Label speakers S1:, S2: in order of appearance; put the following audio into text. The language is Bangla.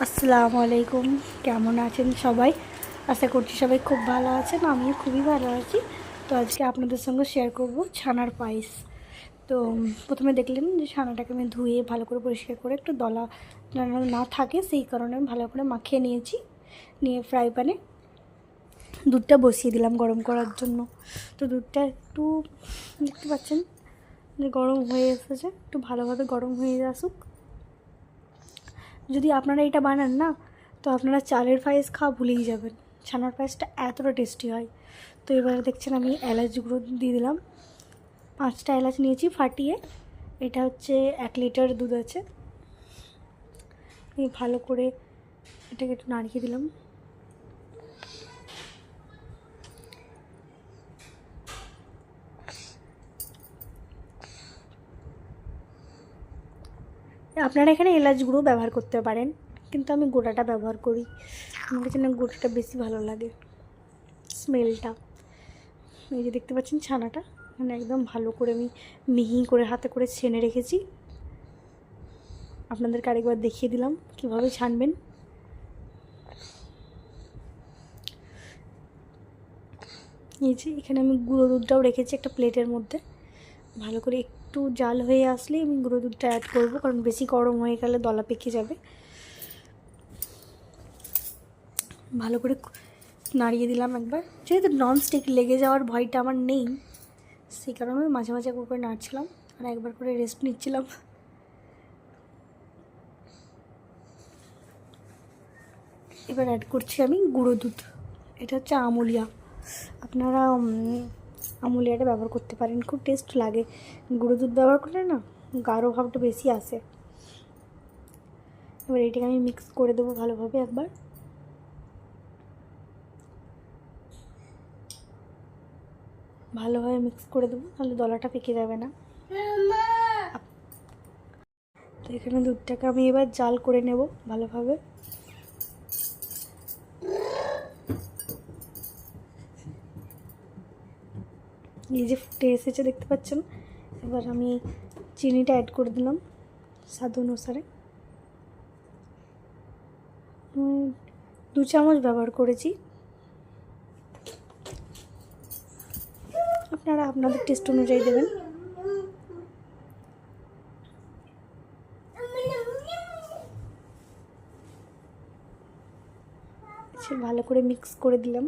S1: আসসালামু আলাইকুম। কেমন আছেন সবাই? আশা করছি সবাই খুব ভালো আছেন। আমিও খুবই ভালো আছি। তো আজকে আপনাদের সঙ্গে শেয়ার করব ছানার পায়েস। তো প্রথমে দেখলেন যে ছানাটাকে আমি ধুয়ে ভালো করে পরিষ্কার করে একটু দলা না থাকে সেই কারণে আমি ভালো করে মাখিয়ে নিয়েছি। নিয়ে ফ্রাই প্যানে দুধটা বসিয়ে দিলাম গরম করার জন্য। তো দুধটা একটু দেখতে পাচ্ছেন যে গরম হয়ে এসেছে, একটু ভালোভাবে গরম হয়ে আসুক। যদি আপনারা এটা বানান না, তো আপনারা চালের পায়েস খাওয়া ভুলেই যাবেন। ছানার পায়েসটা এতটা টেস্টি হয়। তো এবারে দেখছেন আমি এলাচ গুঁড়ো দিয়ে দিলাম। 5টা এলাচ নিয়েছি ফাটিয়ে। এটা হচ্ছে 1 লিটার দুধ আছে। আমি ভালো করে এটাকে একটু নাড়িয়ে দিলাম। আপনারা এখানে এলাচ গুঁড়ো ব্যবহার করতে পারেন, কিন্তু আমি গোটাটা ব্যবহার করি। আমার কাছে না গোটাটা বেশি ভালো লাগে, স্মেলটা। এই যে দেখতে পাচ্ছেন ছানাটা মানে একদম ভালো করে আমি মিহি করে হাতে করে ছেনে রেখেছি। আপনাদেরকে আরেকবার দেখিয়ে দিলাম কীভাবে ছানবেন। এই যে এখানে আমি গুঁড়ো দুধটাও রেখেছি একটা প্লেটের মধ্যে। ভালো করে একটু জাল হয়ে আসলেই আমি গুঁড়ো দুধটা অ্যাড করব, কারণ বেশি গরম হয়ে গেলে দলা পেকে যাবে। ভালো করে নাড়িয়ে দিলাম একবার। যেহেতু ননস্টিক লেগে যাওয়ার ভয়টা আমার নেই, সেই কারণে আমি মাঝে মাঝে করে নাড়ছিলাম আর একবার করে রেস্ট নিচ্ছিলাম। এবার অ্যাড করছি আমি গুঁড়ো দুধ। এটা হচ্ছে আমুলিয়া। আপনারা আমুলিয়াটা ব্যবহার করতে পারেন, খুব টেস্ট লাগে। গুঁড়ো দুধ ব্যবহার করলে না গাঢ় ভাবটা বেশি আসে। এবার এটাকে আমি মিক্স করে দেবো ভালোভাবে একবার। ভালোভাবে মিক্স করে দেবো, তাহলে দলাটা পেকে যাবে না। তো এখানে দুধটাকে আমি এবার জাল করে নেব ভালোভাবে। এই যে ফুটে এসেছে দেখতে পাচ্ছেন। এবার আমি চিনিটা অ্যাড করে দিলাম স্বাদ অনুসারে। 2 চামচ ব্যবহার করেছি। আপনারা আপনাদের টেস্ট অনুযায়ী দেবেন। ভালো করে মিক্স করে দিলাম।